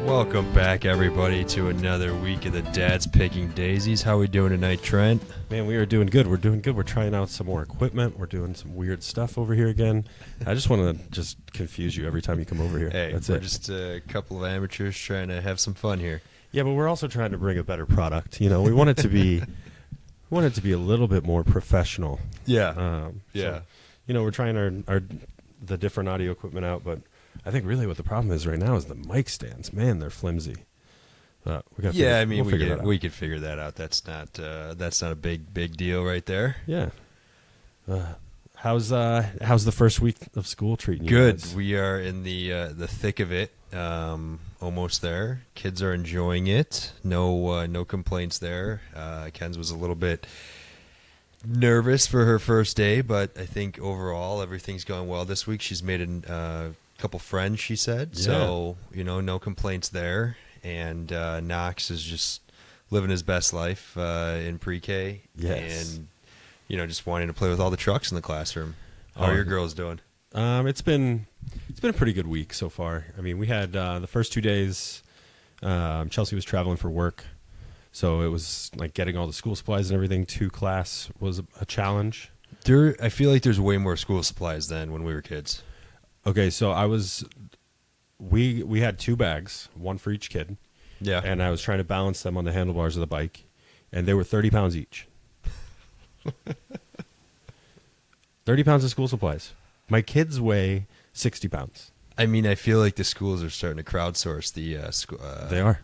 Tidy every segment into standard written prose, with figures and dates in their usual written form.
Welcome back, everybody, to another week of the Dad's Picking Daisies. How we doing tonight, Trent? Man, we are doing good. We're doing good. We're trying out some more equipment. We're doing some weird stuff over here again. I just want to just confuse you every time you come over here. Hey, That's we're it. just a couple of amateurs trying to have some fun here. Yeah, but we're also trying to bring a better product. You know, we want it to be, a little bit more professional. Yeah. So, you know, we're trying the different audio equipment out, but I think really what the problem is right now is the mic stands. Man, they're flimsy. We could figure that out. That's not a big deal right there. Yeah. How's the first week of school treating you? Good. Guys? We are in the thick of it. Almost there. Kids are enjoying it. No complaints there. Ken's was a little bit nervous for her first day, but I think overall everything's going well this week. She's made a couple friends, she said. Yeah. So, no complaints there. And Knox is just living his best life in pre-K. Yes. And, just wanting to play with all the trucks in the classroom. How are your girls doing? It's been a pretty good week so far. I mean, we had the first 2 days. Chelsea was traveling for work, so it was like getting all the school supplies and everything to class was a challenge. I feel like there's way more school supplies than when we were kids. Okay, so we had 2 bags, one for each kid. Yeah. And I was trying to balance them on the handlebars of the bike, and they were 30 pounds each. 30 pounds of school supplies. My kids weigh 60 pounds. I mean, I feel like the schools are starting to crowdsource the they are.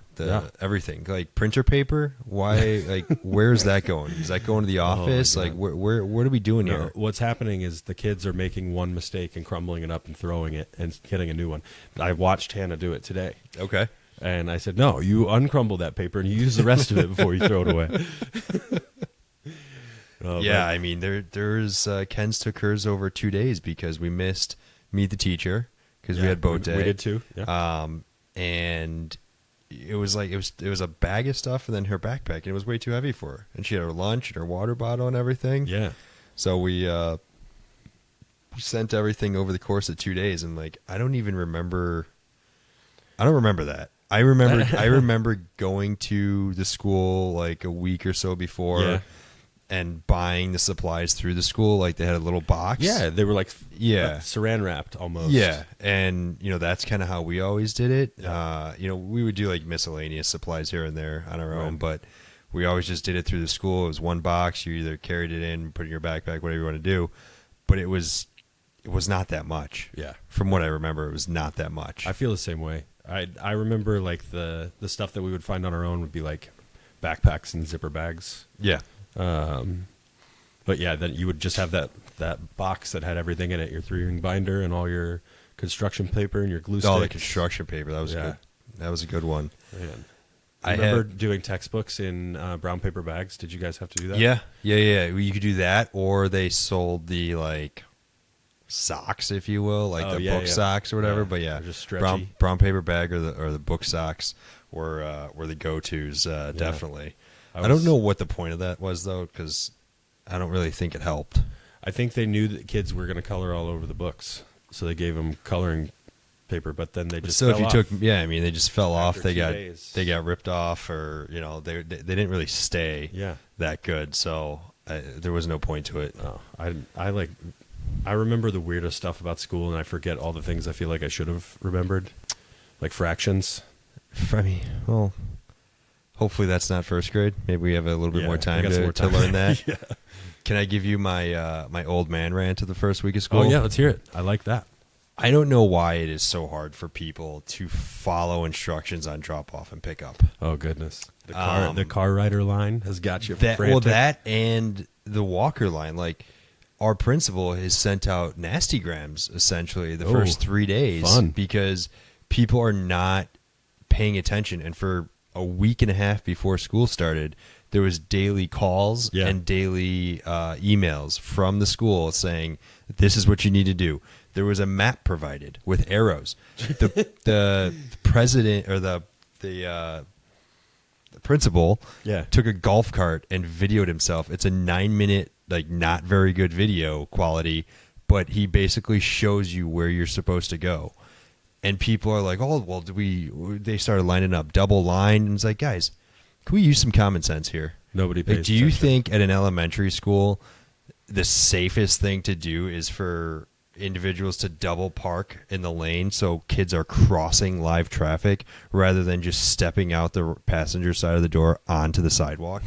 Everything, like printer paper. Why? Like, where's that going? Is that going to the office? Like, what are we doing here? What's happening is the kids are making one mistake and crumbling it up and throwing it and getting a new one. I watched Hannah do it today. Okay. And I said, no, you uncrumble that paper and you use the rest of it before you throw it away. I mean, there's Ken's took hers over 2 days because we missed Meet the Teacher because we had boat day. We did too. Yeah. And it was like it was a bag of stuff and then her backpack, and it was way too heavy for her. And she had her lunch and her water bottle and everything. Yeah. So we sent everything over the course of 2 days, and like I don't remember that. I remember going to the school like a week or so before and buying the supplies through the school. Like they had a little box. Yeah, they were like saran wrapped almost. Yeah, and that's kind of how we always did it. Yeah. We would do like miscellaneous supplies here and there on our own, but we always just did it through the school. It was one box. You either carried it in, put it in your backpack, whatever you want to do. But it was not that much. Yeah. From what I remember, it was not that much. I feel the same way. I remember like the stuff that we would find on our own would be like backpacks and zipper bags. Yeah. But yeah, then you would just have that box that had everything in it, your 3-ring binder and all your construction paper and your glue sticks. All the construction paper. That was good. That was a good one. Man. I remember doing textbooks in brown paper bags. Did you guys have to do that? Yeah. You could do that, or they sold the like socks, if you will, like the book socks or whatever. But just stretchy. Brown paper bag or the book socks were the go-tos, definitely. I don't know what the point of that was though, because I don't really think it helped. I think they knew that kids were going to color all over the books, so they gave them coloring paper. But then they just fell off. They just fell off. They got ripped off, or they didn't really stay that good. So there was no point to it. Oh, I remember the weirdest stuff about school, and I forget all the things I feel like I should have remembered, like fractions. I mean, well, hopefully that's not first grade. Maybe we have a little bit more time to learn that. Yeah. Can I give you my old man rant of the first week of school? Oh, yeah, let's hear it. I like that. I don't know why it is so hard for people to follow instructions on drop-off and pick-up. Oh, goodness. The car rider line has got you frantic. Well, that and the walker line. Like, our principal has sent out nasty grams, essentially, the first 3 days. Fun. Because people are not paying attention. And for a week and a half before school started, there was daily calls and daily emails from the school saying, this is what you need to do. There was a map provided with arrows. The president or the principal took a golf cart and videoed himself. It's a 9-minute, like, not very good video quality, but he basically shows you where you're supposed to go. And people are like, oh, well, they started lining up double line. And it's like, guys, can we use some common sense here? Nobody pays Do you attention. think at an elementary school, the safest thing to do is for individuals to double park in the lane so kids are crossing live traffic rather than just stepping out the passenger side of the door onto the sidewalk?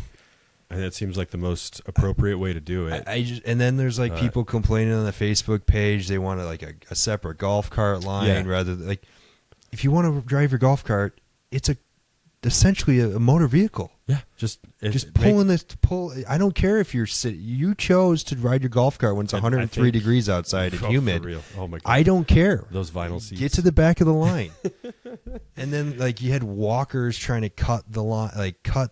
And that seems like the most appropriate way to do it. And then there's like people complaining on the Facebook page. They want a separate golf cart line rather than, like, if you want to drive your golf cart, it's essentially a motor vehicle. Yeah, just pull. I don't care if you chose to ride your golf cart when it's 103 degrees outside and humid. For real. Oh my God. I don't care. Those vinyl seats. Get to the back of the line. And then like you had walkers trying to cut the line, like cut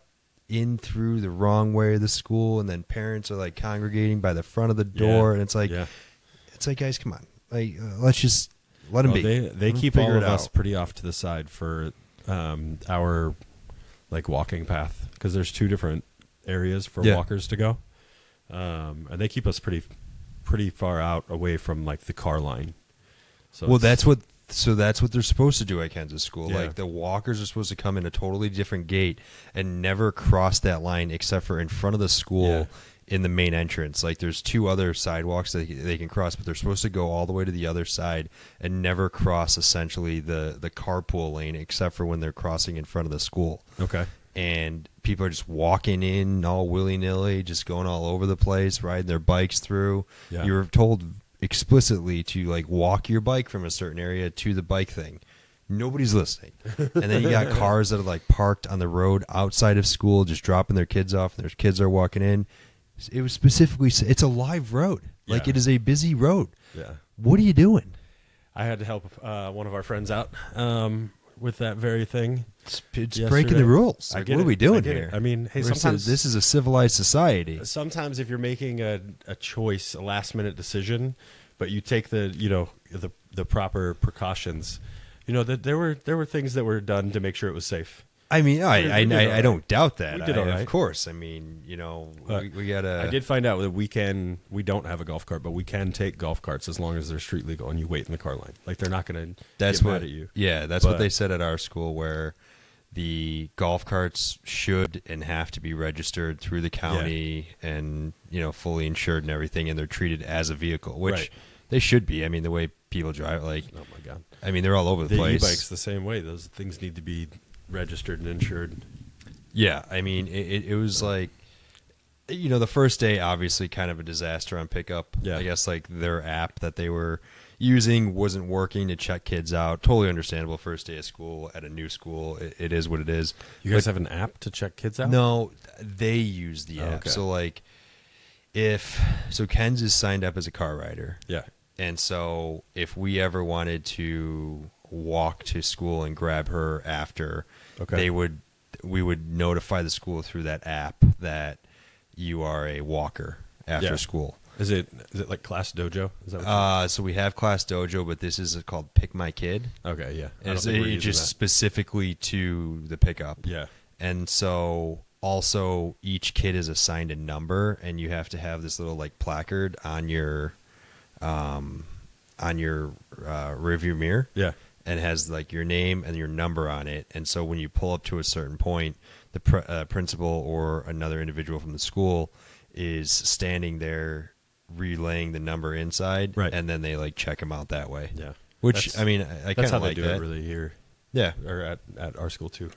in through the wrong way of the school, and then parents are like congregating by the front of the door, and it's like, guys, come on, like let's just let them be. They keep all of us pretty off to the side for our like walking path, because there's 2 different areas for walkers to go, and they keep us pretty far out away from like the car line. So that's what they're supposed to do at Kansas School. Yeah. Like the walkers are supposed to come in a totally different gate and never cross that line except for in front of the school in the main entrance. Like there's 2 other sidewalks that they can cross, but they're supposed to go all the way to the other side and never cross essentially the carpool lane except for when they're crossing in front of the school. Okay. And people are just walking in all willy-nilly, just going all over the place, riding their bikes through. Yeah. You were told explicitly to like walk your bike from a certain area to the bike thing. Nobody's listening. And then you got cars that are like parked on the road outside of school, just dropping their kids off, and their kids are walking in. It was specifically, it's a live road. Like it is a busy road. Yeah. What are you doing? I had to help one of our friends out with that very thing. It's breaking the rules. Like, what are we doing here? I mean, hey, sometimes this is a civilized society. Sometimes if you're making a choice, a last minute decision, but you take the proper precautions, there were things that were done to make sure it was safe. I mean, I don't doubt that. We did all right. Of course. I mean, we gotta. I did find out that we don't have a golf cart, but we can take golf carts as long as they're street legal and you wait in the car line. Like they're not going to get mad at you. Yeah, that's what they said at our school, where the golf carts should and have to be registered through the county and fully insured and everything, and they're treated as a vehicle, which they should be. I mean, the way people drive, like, oh my God, I mean, they're all over the place. E-bikes the same way. Those things need to be registered and insured. Yeah, I mean, it was like, the first day, obviously kind of a disaster on pickup. Yeah. I guess like their app that they were using wasn't working to check kids out. Totally understandable. First day of school at a new school. It is what it is. You guys have an app to check kids out? No, they use the app. Okay. So like Ken's is signed up as a car rider. Yeah. And so if we ever wanted to walk to school and grab her after, we would notify the school through that app that you are a walker after school. Is it like Class Dojo? Is that so we have Class Dojo, but this is called Pick My Kid. Okay, yeah. And it's just specifically to the pickup. Yeah. And so also each kid is assigned a number, and you have to have this little like placard on your rearview mirror. Yeah. And has like your name and your number on it. And so when you pull up to a certain point, the principal or another individual from the school is standing there relaying the number inside, and then they like check them out that way. Yeah, which I mean, I kind of like that. That's how they do it really here. Yeah, or at our school too.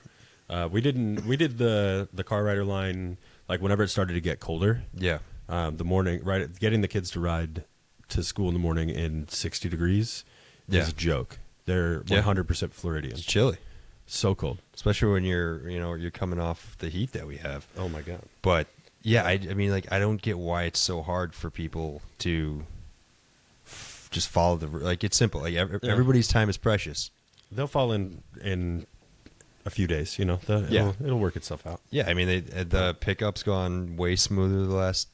We did the car rider line like whenever it started to get colder. Yeah, the morning, getting the kids to ride to school in the morning in 60 degrees is a joke. They're 100% Floridian. It's chilly. So cold. Especially when you're coming off the heat that we have. Oh my God. But yeah, I mean, like, I don't get why it's so hard for people to just follow it's simple. Like everybody's time is precious. They'll fall in a few days, it'll work itself out. Yeah. I mean, the pickup's gone way smoother the last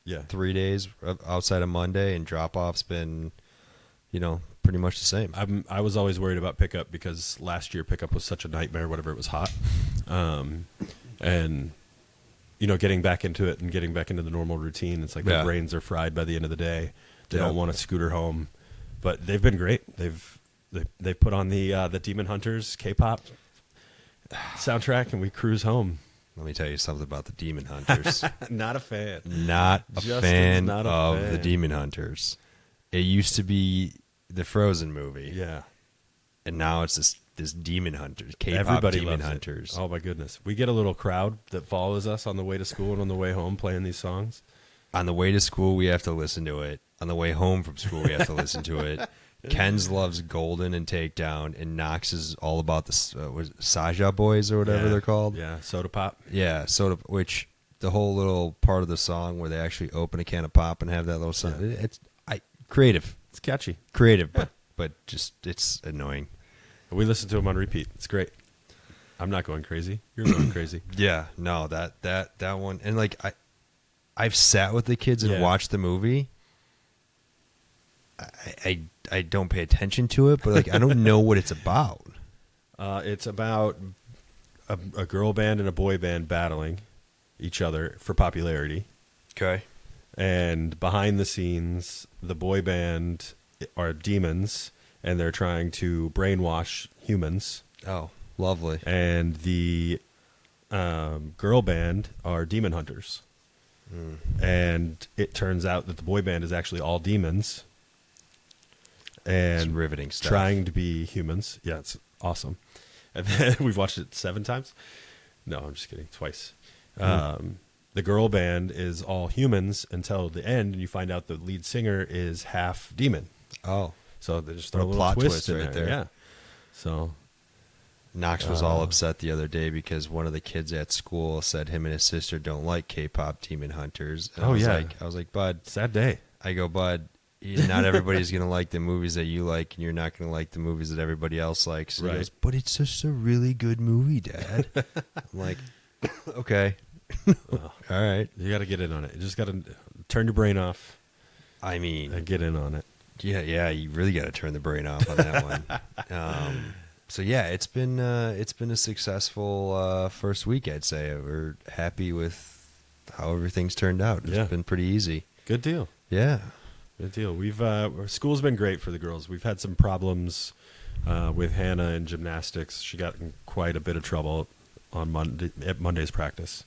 3 days outside of Monday, and drop off's been, pretty much the same. I was always worried about pickup because last year pickup was such a nightmare whenever it was hot. And getting back into it and getting back into the normal routine, it's like their brains are fried by the end of the day. They don't want to scooter home, but they've been great. they put on the Demon Hunters K-pop soundtrack, and we cruise home. Let me tell you something about the Demon Hunters. Not a fan. Not a Justin's fan not a of fan. the Demon Hunters. It used to be the Frozen movie. Yeah. And now it's this Demon Hunters, K-pop Everybody Demon loves Hunters. It. Oh my goodness. We get a little crowd that follows us on the way to school and on the way home playing these songs. On the way to school, we have to listen to it. On the way home from school, we have to listen to it. Ken's loves Golden and Takedown, and Knox is all about the was it Saja Boys or whatever they're called. Yeah, Soda Pop. Yeah, soda. Which the whole little part of the song where they actually open a can of pop and have that little song. Yeah. It's creative, It's catchy. creative, but just it's annoying. We listen to them on repeat. It's great. I'm not going crazy. You're going crazy. Yeah, no, that one, and like I've sat with the kids and watched the movie. I don't pay attention to it, but like I don't know what it's about. It's about a girl band and a boy band battling each other for popularity. Okay. And behind the scenes, the boy band are demons, and they're trying to brainwash humans. Oh, lovely. And the girl band are demon hunters. And it turns out that the boy band is actually all demons. And It's riveting stuff. trying to be humans. Yeah, it's awesome. And then we've watched it 7 times. No, I'm just kidding. Twice. The girl band is all humans until the end, and you find out the lead singer is half demon. Oh, So they just What throw a a little plot twist twist in right there. there. Yeah. So Knox was all upset the other day because one of the kids at school said him and his sister don't like K-pop Demon Hunters. And Oh, yeah. I was like, Bud. sad day. I go, Bud. Not everybody's gonna like the movies that you like, and you're not gonna like the movies that everybody else likes. And he Right. goes, but it's just a really good movie, Dad. I'm like, okay, all right. You got to get in on it. You just got to turn your brain off I mean, and get in on it. yeah, you really got to turn the brain off on that one. So yeah, it's been a successful first week. I'd say we're happy with how everything's turned out. It's been pretty easy. Good deal. Yeah. Good deal. We've school's been great for the girls. We've had some problems with Hannah in gymnastics. She got in quite a bit of trouble on Monday's practice.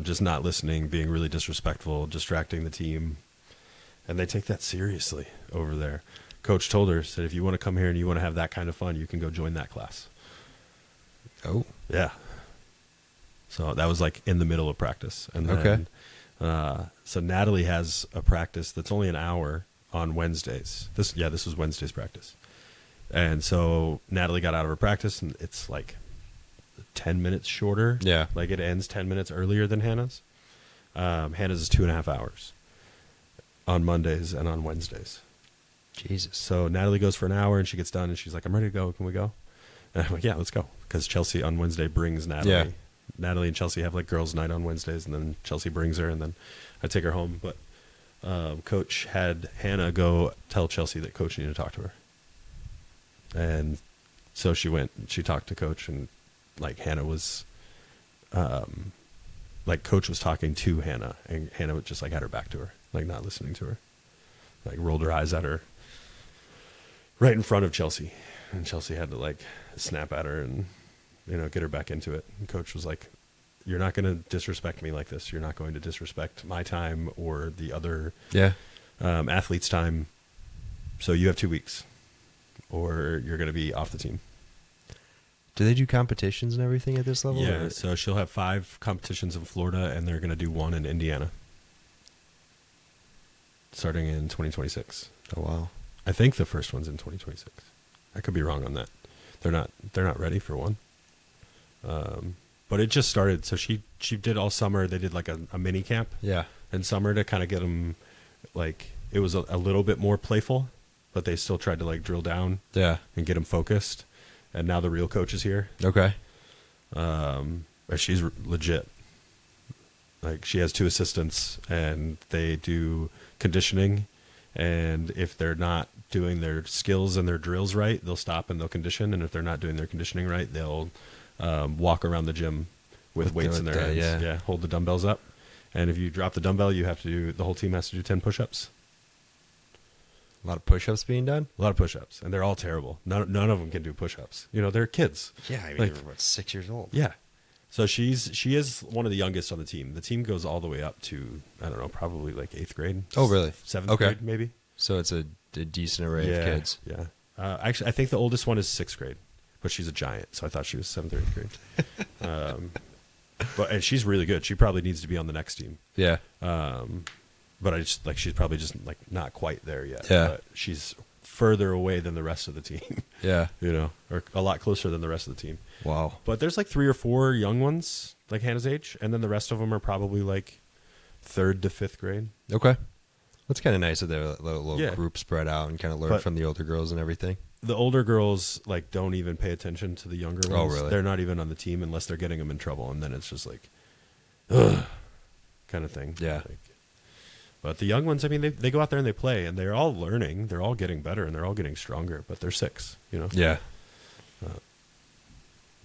Just not listening, being really disrespectful, distracting the team, and they take that seriously over there. Coach told her, said, if you want to come here and you want to have that kind of fun, you can go join that class. Oh. Yeah. So that was like in the middle of practice. And then, so Natalie has a practice that's only an hour on Wednesdays. This was Wednesday's practice. And so Natalie got out of her practice, and it's like 10 minutes shorter. Yeah. Like it ends 10 minutes earlier than Hannah's. Hannah's is 2.5 hours on Mondays and on Wednesdays. Jesus. So Natalie goes for an hour, and she gets done, and she's like, I'm ready to go. Can we go? And I'm like, yeah, let's go. Because Chelsea on Wednesday brings Natalie. Yeah. Natalie and Chelsea have like girls' night on Wednesdays, and then Chelsea brings her, and then I take her home. But Coach had Hannah go tell Chelsea that Coach needed to talk to her. And so she went, she talked to Coach, and like Hannah was, like Coach was talking to Hannah, and Hannah just like had her back to her, like not listening to her, like rolled her eyes at her right in front of Chelsea. And Chelsea had to like snap at her and, get her back into it. And Coach was like, you're not going to disrespect me like this. You're not going to disrespect my time or the other athletes' time. So you have 2 weeks or you're going to be off the team. Do they do competitions and everything at this level? Yeah. or- So she'll have 5 competitions in Florida, and they're going to do 1 in Indiana starting in 2026. Oh, wow. I think the first one's in 2026. I could be wrong on that. They're not ready for one. But it just started. So she did all summer. They did like a mini camp Yeah. in summer to kind of get them, like, it was a little bit more playful, but they still tried to like drill down Yeah. and get them focused. And now the real coach is here. Okay. She's legit. Like, she has 2 assistants, and they do conditioning. And if they're not doing their skills and their drills right, they'll stop and they'll condition. And if they're not doing their conditioning right, they'll walk around the gym with weights in their hands. Yeah. Hold the dumbbells up. And if you drop the dumbbell, the whole team has to do 10 push-ups. A lot of push-ups being done. A lot of push-ups, and they're all terrible. None of them can do push-ups. You know, they're kids. Yeah, I mean, Like- they were, what, 6 years old? Yeah. So she is one of the youngest on the team. The team goes all the way up to, I don't know, probably like 8th grade. Oh, really? 7th Okay. grade, maybe. So it's a decent array of kids. Yeah. Actually, I think the oldest one is 6th grade, but she's a giant, so I thought she was 7th or 8th grade. And she's really good. She probably needs to be on the next team. Yeah. But I just like she's probably just like not quite there yet. Yeah. But she's further away than the rest of the team. Yeah. You know, or a lot closer than the rest of the team. Wow. But there's like 3 or 4 young ones like Hannah's age, and then the rest of them are probably like 3rd to 5th grade. Okay. That's kind of nice that they're a little Yeah. group spread out and kind of learn But- from the older girls and everything. The older girls like don't even pay attention to the younger Oh, ones. really? They're not even on the team unless they're getting them in trouble, and then it's just like, ugh, kind of thing. Yeah. Like, but the young ones, I mean, they go out there and they play, and they're all learning. They're all getting better, and they're all getting stronger. But they're 6, you know. Yeah. A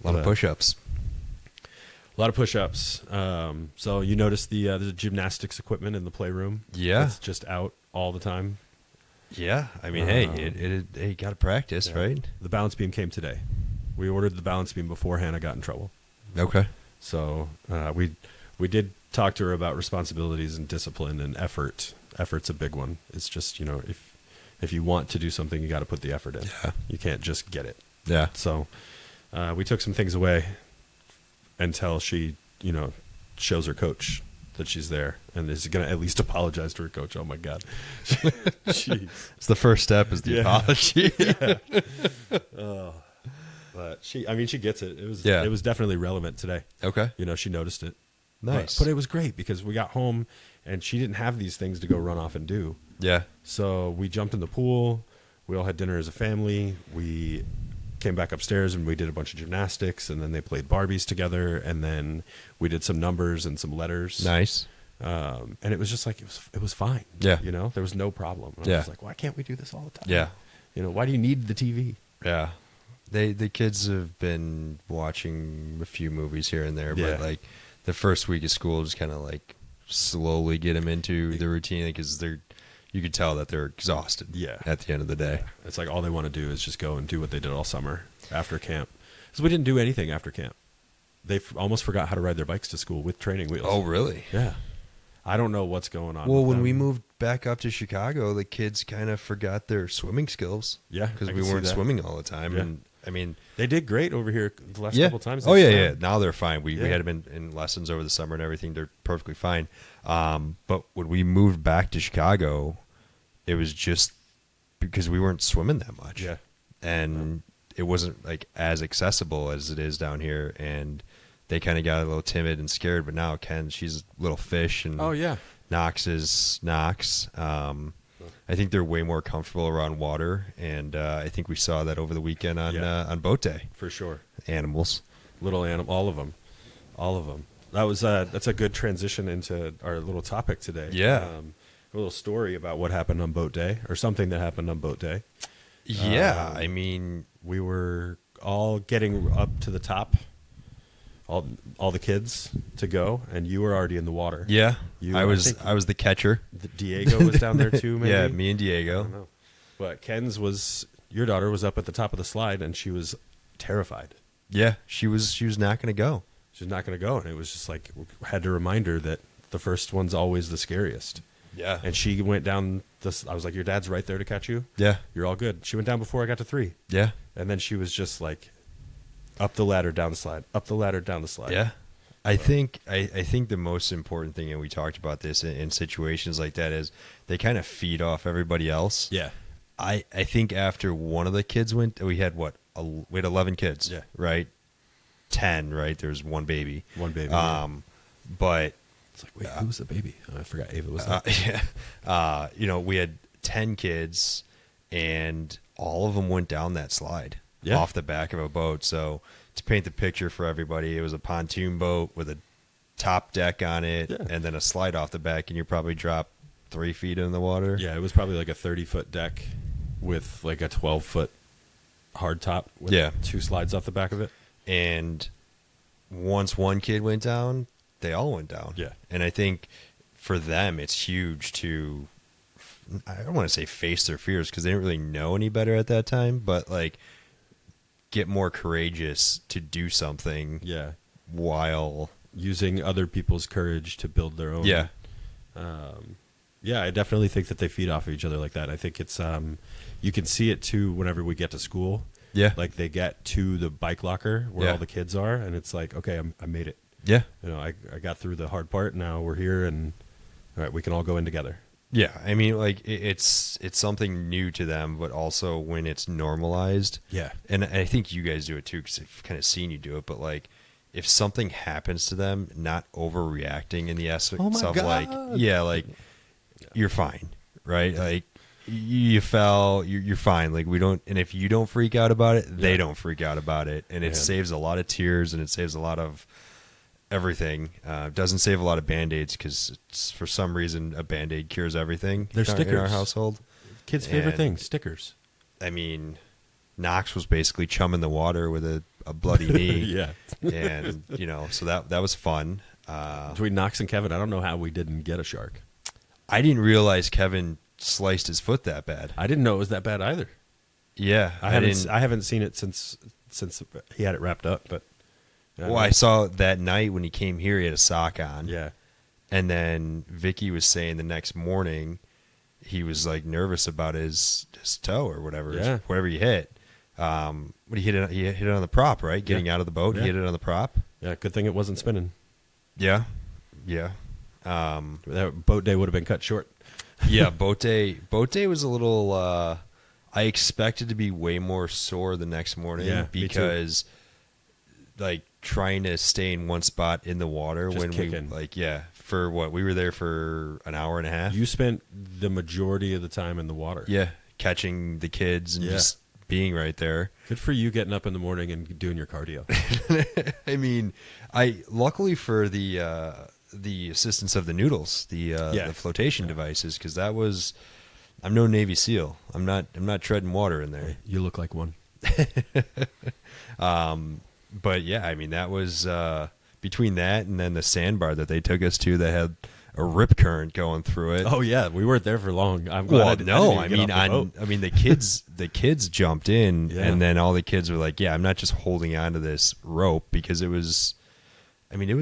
lot of push-ups. A lot of push-ups. So you notice the gymnastics equipment in the playroom. Yeah. It's just out all the time. Yeah. I mean, hey, got to practice, Yeah. right? The balance beam came today. We ordered the balance beam before Hannah got in trouble. Okay. So we did talk to her about responsibilities and discipline and effort. Effort's a big one. It's just, you know, if you want to do something, you got to put the effort in. Yeah. You can't just get it. Yeah. So we took some things away until she, you know, shows her coach that she's there and is going to at least apologize to her coach. Oh my God. Jeez. It's the first step is the Yeah. apology. But she gets it. Yeah. It was definitely relevant today. Okay. You know, she noticed it. Nice. But it was great because we got home and she didn't have these things to go run off and do. Yeah. So we jumped in the pool. We all had dinner as a family. We came back upstairs and we did a bunch of gymnastics, and then they played Barbies together, and then we did some numbers and some letters. Nice. And it was just like it was fine. Yeah. You know, there was no problem. And I Yeah. was like, why can't we do this all the time? Yeah. You know, why do you need the TV? Yeah. The kids have been watching a few movies here and there, Yeah. but like the first week of school just kind of like slowly get them into the routine because you could tell that they're exhausted. Yeah. At the end of the day. It's like all they want to do is just go and do what they did all summer after camp. Because we didn't do anything after camp. They almost forgot how to ride their bikes to school with training wheels. Oh, really? Yeah. I don't know what's going on. Well, with when them. we moved back up to Chicago, the kids kind of forgot their swimming skills. Yeah, Because I we can see weren't that. swimming all the time. Yeah. And I mean, They did great over here the last yeah. couple times. Oh, they yeah, swam. yeah. Now they're fine. We Yeah. had them in lessons over the summer and everything. They're perfectly fine. But when we moved back to Chicago, it was just because we weren't swimming that much. Yeah. And it wasn't like as accessible as it is down here. And they kind of got a little timid and scared. But now she's a little fish. And Oh, yeah. Knox is Knox. I think they're way more comfortable around water. And I think we saw that over the weekend on boat day. For sure. Animals. Little animal, all of them. All of them. That's a good transition into our little topic today. Yeah. A little story about what happened on boat day, or something that happened on boat day. Yeah, I mean, We were all getting up to the top, all the kids to go, and you were already in the water. yeah, You- I I was think- I was the catcher. Diego was down there too, maybe? Yeah, me and I don't Diego. know. But your daughter was up at the top of the slide, and she was terrified. Yeah, she was not going to go. She's not going to go, and it was just like we had to remind her that the first one's always the scariest. Yeah, And she went down this. I was like, "Your dad's right there to catch you. yeah, You're all good." She went down before I got to 3, yeah, and then she was just like, up the ladder, down the slide, up the ladder, down the slide. yeah. I think the most important thing, and we talked about this in situations like that, is they kind of feed off everybody else. yeah, I think after one of the kids went, we had 11 kids. Yeah. Right. 10. Right. There's one baby. one baby. But It's like, wait, who was the baby? Oh, I forgot Ava was there. yeah. We had 10 kids, and all of them went down that slide off the back of a boat. So to paint the picture for everybody, it was a pontoon boat with a top deck on it, and then a slide off the back, and you probably drop 3 feet in the water. Yeah, it was probably like a 30-foot deck with like a 12-foot hard top with 2 slides off the back of it. And once one kid went down, they all went down. Yeah. And I think for them, it's huge to I don't want to say face their fears because they didn't really know any better at that time, but like get more courageous to do something. Yeah. While using other people's courage to build their own. Yeah. Yeah, I definitely think that they feed off of each other like that. I think it's you can see it too whenever we get to school. Yeah. Like they get to the bike locker where Yeah. all the kids are, and it's like, okay, I made it. Yeah. You know, I got through the hard part. Now we're here, and all right, we can all go in together. Yeah. I mean, like it's something new to them, but also when it's normalized. Yeah. And I think you guys do it too because I've kind of seen you do it. But like, if something happens to them, not overreacting in the aspect Oh my of God. like, yeah, like you're fine, right? Like you fell, you're fine. Like we don't, and if you don't freak out about it, they don't freak out about it, and it saves a lot of tears and it saves a lot of everything. Doesn't save a lot of Band-Aids because it's for some reason a Band-Aid cures everything. They're in stickers. our household. Kids' favorite And, thing, stickers. I mean, Knox was basically chumming the water with a bloody knee. Yeah. And so that was fun. Between Knox and Kevin, I don't know how we didn't get a shark. I didn't realize Kevin sliced his foot that bad. I didn't know it was that bad either. Yeah, I haven't seen it since he had it wrapped up. But well, I saw that night when he came here, he had a sock on. Yeah. And then Vicky was saying the next morning he was like nervous about his toe or whatever, whatever he hit. But he hit it on the prop, right? Getting out of the boat, he hit it on the prop. Yeah, good thing it wasn't spinning. Yeah. That boat day would have been cut short. Yeah, boat day was a little. I expected to be way more sore the next morning. Yeah, because like trying to stay in one spot in the water Just when kicking. for what we were there for an hour and a half. You spent the majority of the time in the water. Yeah, catching the kids and just being right there. Good for you getting up in the morning and doing your cardio. I mean, luckily for the assistance of the noodles, the flotation devices, because that was. I'm no Navy SEAL. I'm not treading water in there. You look like one. But yeah, I mean that was between that and then the sandbar that they took us to that had a rip current going through it. Oh yeah, we weren't there for long. I'm glad. The kids jumped in, and then all the kids were like, "Yeah, I'm not just holding on to this rope because it was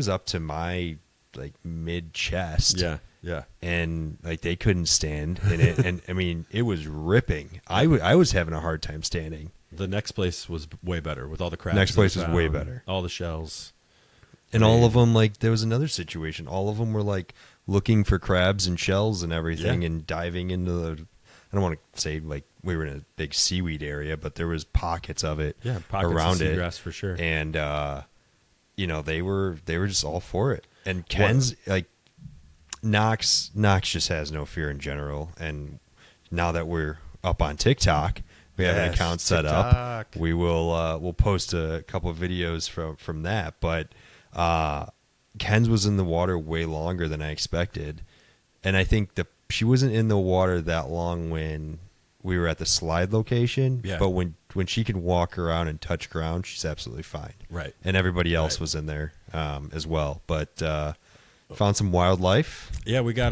up to my like mid chest." Yeah. And like they couldn't stand in it, and I mean it was ripping. I was having a hard time standing. The next place was way better with all the crabs. Next place was way better. All the shells. And all of them, like, there was another situation. All of them were, like, looking for crabs and shells and everything and diving into the... I don't want to say, like, we were in a big seaweed area, but there was pockets of it around it. Seagrass for sure. And, they were just all for it. And Ken's, like, Knox just has no fear in general. And now that we're up on TikTok... We have an account set up. We will we'll post a couple of videos from that. But Ken's was in the water way longer than I expected, and I think she wasn't in the water that long when we were at the slide location. Yeah. But when she can walk around and touch ground, she's absolutely fine. Right. And everybody else was in there as well. But found some wildlife. Yeah, we got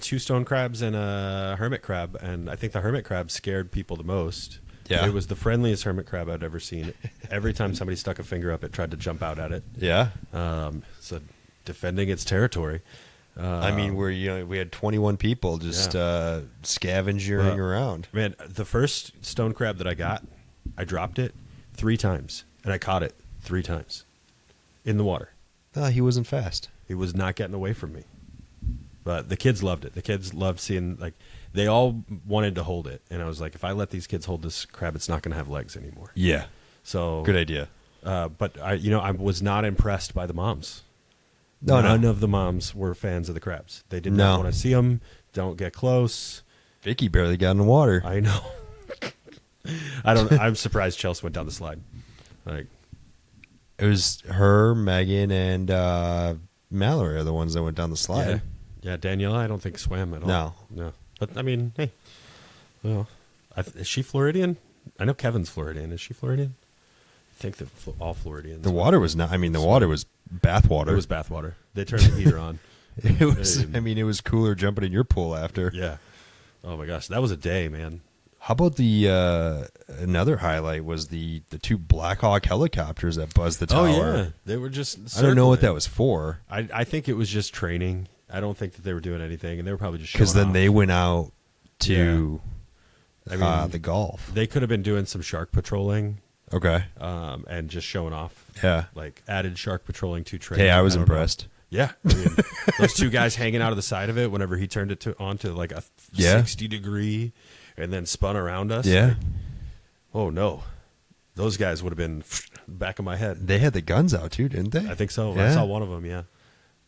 2 stone crabs and a hermit crab, and I think the hermit crab scared people the most. Yeah. It was the friendliest hermit crab I'd ever seen. Every time somebody stuck a finger up, it tried to jump out at it. Yeah. So defending its territory. I mean, we had 21 people just scavenging around. Man, the first stone crab that I got, I dropped it 3 times, and I caught it 3 times in the water. He wasn't fast. He was not getting away from me. But the kids loved it. The kids loved seeing, like, they all wanted to hold it. And I was like, if I let these kids hold this crab, it's not going to have legs anymore. Yeah. So good idea. But I was not impressed by the moms. None of the moms were fans of the crabs. They did not want to see them. Don't get close. Vicky barely got in the water. I know. I'm surprised Chelsea went down the slide. Like, it was her, Megan, and Mallory are the ones that went down the slide. Yeah, Daniela, I don't think swam at all. No. But I mean, hey, well, is she Floridian? I know Kevin's Floridian. Is she Floridian? I think that all Floridians. The water was not. I mean, the water was bath water. It was bath water. They turned the heater on. It was. I mean, it was cooler jumping in your pool after. Yeah. Oh my gosh, that was a day, man. How about the another highlight was the two Black Hawk helicopters that buzzed the tower. Oh yeah, they were just. I don't know what that was for. I think it was just training. I don't think that they were doing anything, and they were probably just because then off. they went out to the Gulf. They could have been doing some shark patrolling. Okay. And just showing off. Yeah. Like added shark patrolling to training. Hey, I was impressed. Know. Yeah. I mean, those two guys hanging out of the side of it whenever he turned it onto like a 60 degree and then spun around us. Yeah. Like, oh, no. Those guys would have been back of my head. They had the guns out too, didn't they? I think so. Yeah. I saw one of them, yeah.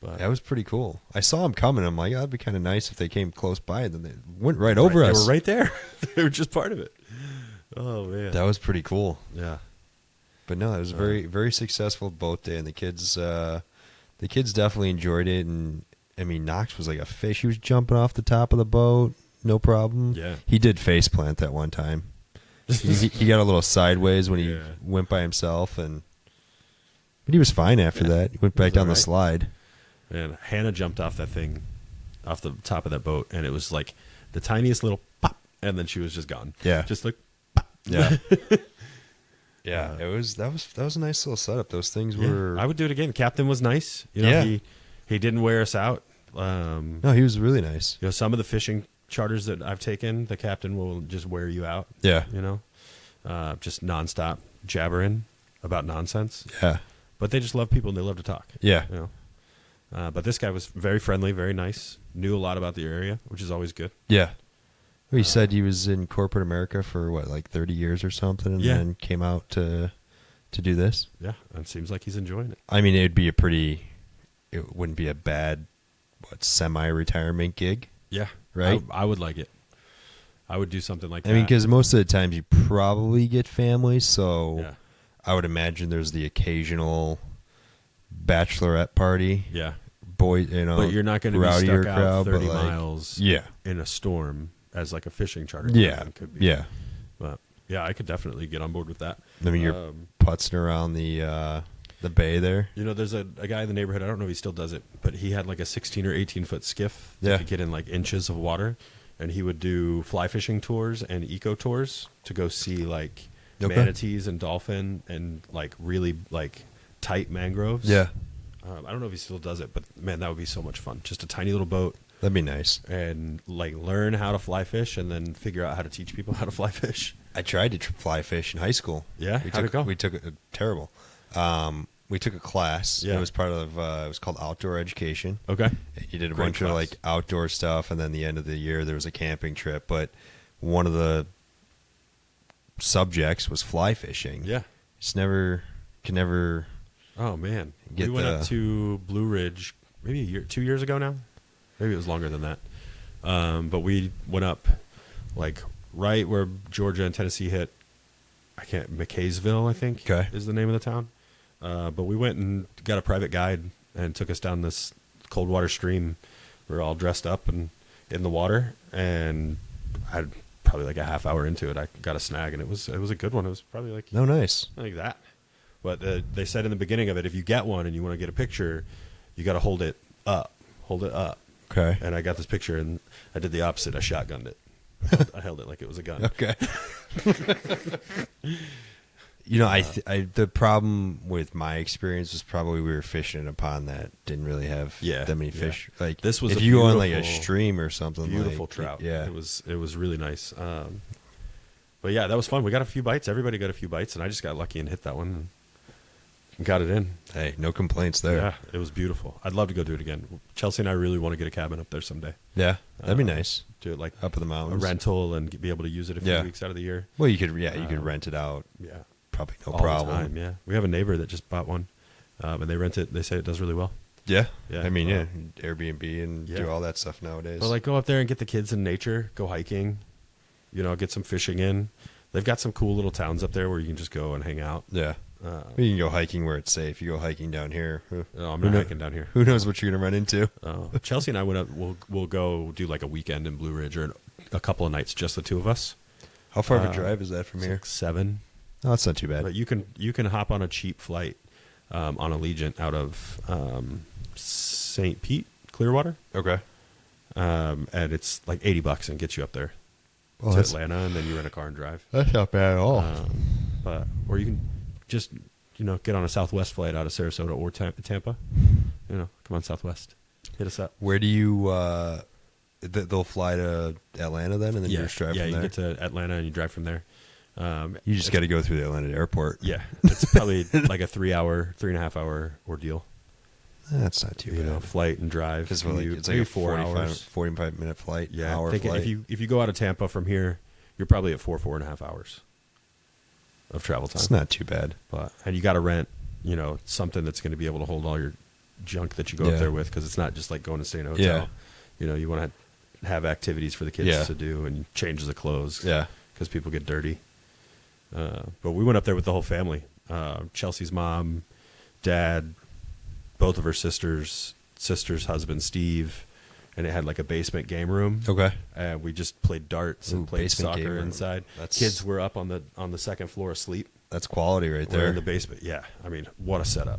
But that was pretty cool. I saw them coming. I'm like, oh, that'd be kind of nice if they came close by. And then they went right over us. They were right there. They were just part of it. Oh, man. That was pretty cool. Yeah. But no, it was very, very successful boat day, and the kids definitely enjoyed it. And I mean, Knox was like a fish. He was jumping off the top of the boat, no problem. Yeah, he did face plant that one time. he got a little sideways when he Yeah. went by himself, but he was fine after that. He went back down the slide. And Hannah jumped off that thing, off the top of that boat, and it was like the tiniest little pop, and then she was just gone. Yeah, just like pop. Yeah. Yeah, that was a nice little setup. Those things were. I would do it again. The captain was nice. You know, he didn't wear us out. No, he was really nice. You know, some of the fishing charters that I've taken, the captain will just wear you out. Yeah. You know, just nonstop jabbering about nonsense. Yeah. But they just love people and they love to talk. Yeah. You know, but this guy was very friendly, very nice. Knew a lot about the area, which is always good. Yeah. He said he was in corporate America for like 30 years or something, and then came out to do this. Yeah, and it seems like he's enjoying it. I mean, it wouldn't be a bad, semi-retirement gig. Yeah, right. I would like it. I would do something like that. I mean, because most of the times you probably get families, so yeah. I would imagine there's the occasional bachelorette party. Yeah, boy, but you're not going to be stuck out 30 miles. Yeah. In a storm. As like a fishing charter. Could be. Yeah. But yeah, I could definitely get on board with that. I mean, you're putzing around the bay there. You know, there's a guy in the neighborhood, I don't know if he still does it, but he had like a 16 or 18 foot skiff that could get in like inches of water, and he would do fly fishing tours and eco tours to go see like manatees and dolphin and like really like tight mangroves. Yeah. I don't know if he still does it, but man, that would be so much fun. Just a tiny little boat. That'd be nice. And like learn how to fly fish and then figure out how to teach people how to fly fish. I tried to fly fish in high school. Yeah? How'd it go? We took it terrible. We took a class. Yeah. It was part of, it was called outdoor education. Okay. You did a Great bunch class. of like outdoor stuff, and then the end of the year there was a camping trip. But one of the subjects was fly fishing. Yeah. Can never. Oh man, we went up to Blue Ridge maybe 2 years ago now. Maybe it was longer than that. But we went up like right where Georgia and Tennessee hit. McKaysville, I think, is the name of the town. But we went and got a private guide and took us down this cold water stream. We were all dressed up and in the water, and I probably like a half hour into it, I got a snag, and it was a good one. It was probably like nice, like that. But they said in the beginning of it, if you get one and you want to get a picture, you got to hold it up. Okay. And I got this picture, and I did the opposite. I shotgunned it. I held it like it was a gun. Okay. You know, the problem with my experience was probably we were fishing in a pond that didn't really have that many fish. Like this was if you go on like a stream or something. Beautiful trout. Yeah, it was really nice. But yeah, that was fun. We got a few bites. Everybody got a few bites, and I just got lucky and hit that one. And got it in. Hey, no complaints there. Yeah, it was beautiful. I'd love to go do it again. Chelsea and I really want to get a cabin up there someday. Yeah, that'd be nice. Do it like up in the mountains, a rental, and be able to use it a few weeks out of the year. Well, you could rent it out. Yeah, probably no all problem. The time, yeah, we have a neighbor that just bought one, and they rent it. They say it does really well. Yeah, yeah. I mean, Airbnb and do all that stuff nowadays. But like, go up there and get the kids in nature, go hiking, get some fishing in. They've got some cool little towns up there where you can just go and hang out. Yeah. You can go hiking where it's safe. You go hiking down here. I'm not hiking down here. Who knows what you're going to run into? Chelsea and I went up. We'll go do like a weekend in Blue Ridge or a couple of nights, just the two of us. How far of a drive is that from here? Like 7. Oh, that's not too bad. But you can hop on a cheap flight on Allegiant out of St. Pete, Clearwater. Okay. and it's like $80 and gets you up there to Atlanta, and then you rent a car and drive. That's not bad at all. Or you can just get on a Southwest flight out of Sarasota or Tampa. Come on, Southwest, hit us up. Where do you? They'll fly to Atlanta then, and then you just drive from there? Yeah, you get to Atlanta and you drive from there. You just got to go through the Atlanta airport. Yeah, it's probably like a 3.5 hour ordeal. That's not too bad. Flight and drive. Because it's like a 45-minute flight. Yeah, hour flight. If you go out of Tampa from here, you're probably at 4.5 hours of travel time. It's not too bad. And you got to rent, something that's going to be able to hold all your junk that you go up there with, because it's not just like going to stay in a hotel. Yeah. You want to have activities for the kids to do and changes of clothes. Yeah. Because people get dirty. But we went up there with the whole family. Chelsea's mom, dad, both of her sister's husband, Steve, and it had like a basement game room. Okay. And we just played darts and played soccer inside. Kids were up on the second floor asleep. That's quality right there. We're in the basement. Yeah. I mean, what a setup.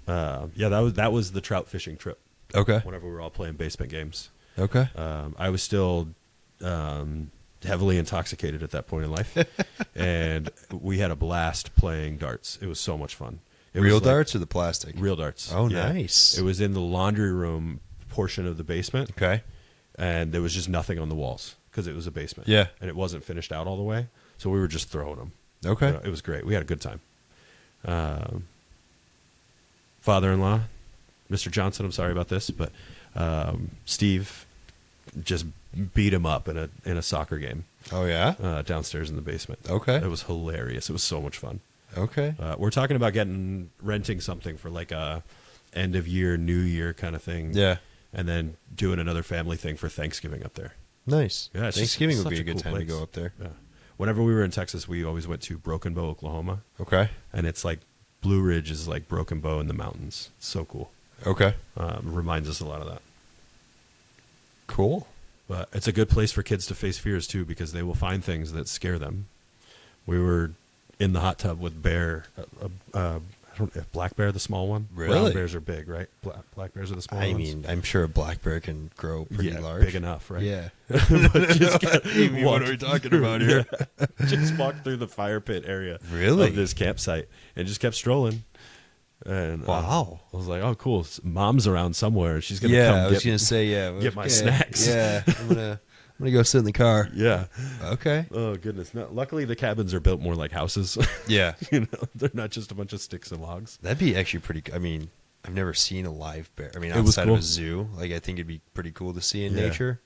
That was the trout fishing trip. Okay. Whenever we were all playing basement games. Okay. I was still heavily intoxicated at that point in life, and we had a blast playing darts. It was so much fun. Real darts or the plastic? Real darts. Oh, yeah. Nice. It was in the laundry room portion of the basement. Okay. And there was just nothing on the walls because it was a basement. Yeah. And it wasn't finished out all the way, so we were just throwing them. Okay. It was great. We had a good time. Father-in-law, Mr. Johnson, I'm sorry about this, but Steve just beat him up in a soccer game. Oh, yeah? Downstairs in the basement. Okay. It was hilarious. It was so much fun. Okay. We're talking about renting something for like a end of year, New Year kind of thing. Yeah. And then doing another family thing for Thanksgiving up there. Nice. Yeah, Thanksgiving would be a good cool time place to go up there. Yeah. Whenever we were in Texas, we always went to Broken Bow, Oklahoma. Okay. And it's like Blue Ridge is like Broken Bow in the mountains. It's so cool. Okay. Reminds us a lot of that. Cool. But it's a good place for kids to face fears too, because they will find things that scare them. We were in the hot tub with Bear, black bear, the small one. Really? Brown bears are big, right? Black bears are the small ones. I mean, I'm sure a black bear can grow pretty large. Big enough, right? Yeah. But just what are we talking about here? Just walked through the fire pit area Really? of this campsite and just kept strolling. And wow. I was like, oh, cool. Mom's around somewhere. She's going to come I was going to say, get my snacks. Yeah. I'm going to go sit in the car. Yeah. Okay. Oh, goodness. No, luckily, the cabins are built more like houses. Yeah. They're not just a bunch of sticks and logs. That'd be actually pretty. I mean, I've never seen a live bear. I mean, It was outside cool. of a zoo, like I think it'd be pretty cool to see in nature.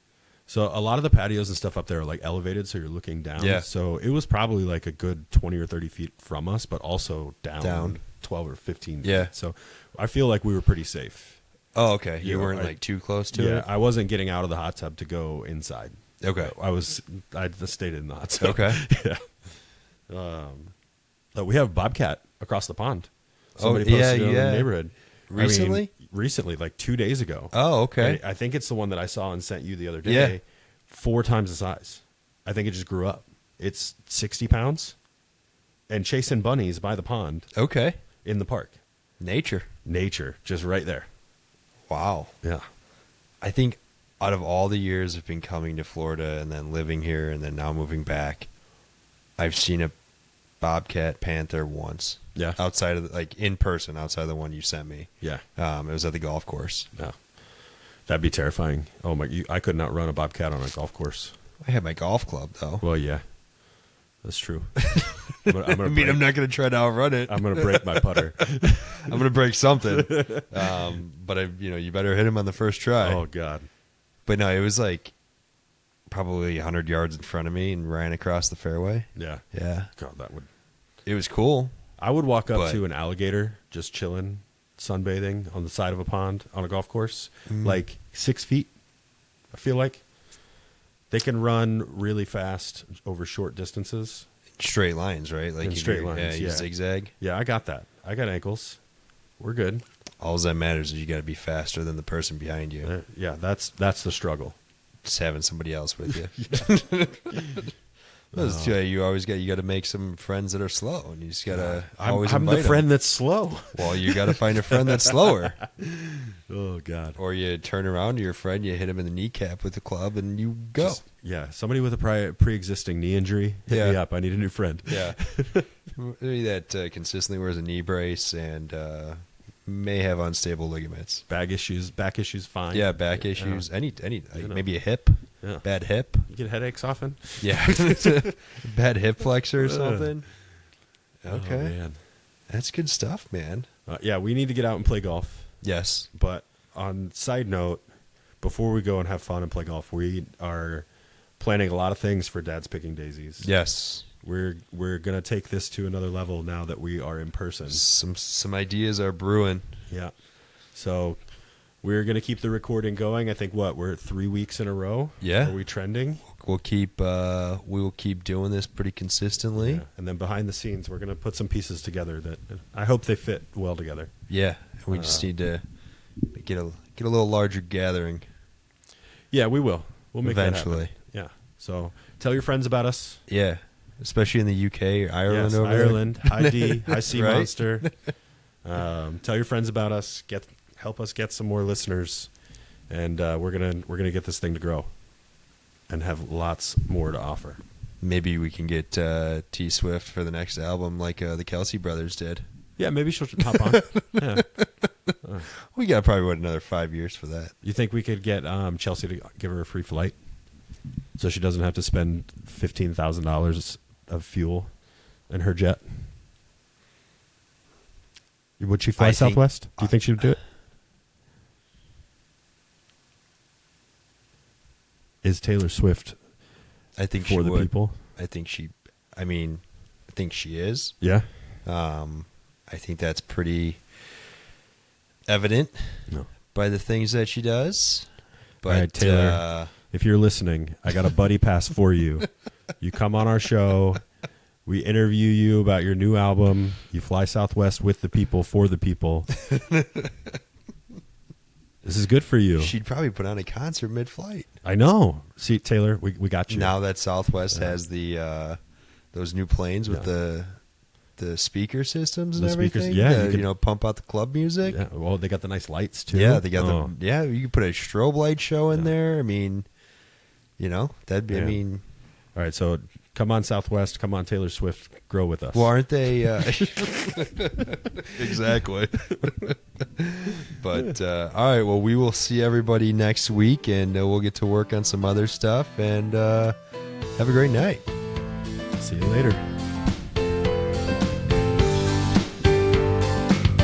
So a lot of the patios and stuff up there are like elevated, so you're looking down. Yeah. So it was probably like a good 20 or 30 feet from us, but also down 12 or 15 feet. Yeah. So I feel like we were pretty safe. Oh, okay. You You know, weren't like too close to Yeah, it. I wasn't getting out of the hot tub to go inside. Okay. I just stayed in the hot tub. Okay. Yeah. We have bobcat across the pond. Oh, Somebody posted it in the neighborhood. Recently? Recently, like 2 days ago. Oh, okay. I think it's the one that I saw and sent you the other day. Yeah. 4 times the size. I think it just grew up. It's 60 pounds. And chasing bunnies by the pond Okay. in the park. Nature. Nature, just right there. Wow. Yeah. I think out of all the years of been coming to Florida and then living here and then now moving back, I've seen a bobcat panther once. Yeah. Outside of in person, outside of the one you sent me. Yeah. It was at the golf course. No. That'd be terrifying. Oh my! I could not run a bobcat on a golf course. I had my golf club though. Well, yeah, that's true. I'm not going to try to outrun it. I'm going to break my putter. I'm going to break something. But you better hit him on the first try. Oh God! But no, it was like probably 100 yards in front of me and ran across the fairway. Yeah. Yeah. God, that would. It was cool. I would walk up to an alligator just chilling, sunbathing on the side of a pond on a golf course, like 6 feet. I feel like they can run really fast over short distances. Straight lines, right? Like In straight lines, you yeah. zigzag. Yeah, I got that. I got ankles. We're good. All that matters is you got to be faster than the person behind you. Yeah, that's the struggle. Just having somebody else with you. You got to make some friends that are slow, and you just got to always I'm invite the friend 'em. that's slow. Well, you got to find a friend that's slower. Oh God. Or you turn around to your friend, you hit him in the kneecap with the club, and you go. Somebody with a pre-existing knee injury, hit me up. I need a new friend. Yeah. Maybe that consistently wears a knee brace and may have unstable ligaments. Back issues, fine. Yeah, back issues. Any maybe a hip. Yeah. Bad hip. You get headaches often? Yeah. Bad hip flexor or something. Okay. Oh, man. That's good stuff, man. We need to get out and play golf. Yes. But on side note, before we go and have fun and play golf, we are planning a lot of things for Dad's Picking Daisies. Yes. We're going to take this to another level now that we are in person. Some ideas are brewing. Yeah. So we're going to keep the recording going. I think we're 3 weeks in a row. Yeah. Are we trending? We will keep doing this pretty consistently. Yeah. And then behind the scenes, we're going to put some pieces together that I hope they fit well together. Yeah. We just need to get a little larger gathering. Yeah, we will. We'll make eventually. That happen. Yeah. So tell your friends about us. Yeah. Especially in the UK or Ireland. Yes, over Ireland. there. High D, High C Right? Monster. Tell your friends about us. Help us get some more listeners, and we're gonna get this thing to grow, and have lots more to offer. Maybe we can get T Swift for the next album, like the Kelsey brothers did. Yeah, maybe she'll hop on. Yeah. We got probably another 5 years for that. You think we could get Chelsea to give her a free flight, so she doesn't have to spend $15,000 of fuel in her jet? Would she fly Southwest? Do you think she would do it? Is Taylor Swift I think for she the would. people? I think she is. Yeah. I think that's pretty evident by the things that she does. But all right, Taylor, if you're listening, I got a buddy pass for you. You come on our show. We interview you about your new album. You fly Southwest with the people, for the people. This is good for you. she'd probably put on a concert mid-flight. I know. See, Taylor, we got you. Now that Southwest has the those new planes with the speaker systems and The speakers, everything. yeah, to, you can- pump out the club music. Yeah, well, they got the nice lights, too. Yeah, they got you can put a strobe light show in there. I mean, that'd be. Yeah. I mean, all right, so come on Southwest, come on Taylor Swift, grow with us. well, aren't they? Exactly. But all right, well, we will see everybody next week, and we'll get to work on some other stuff. And have a great night. See you later.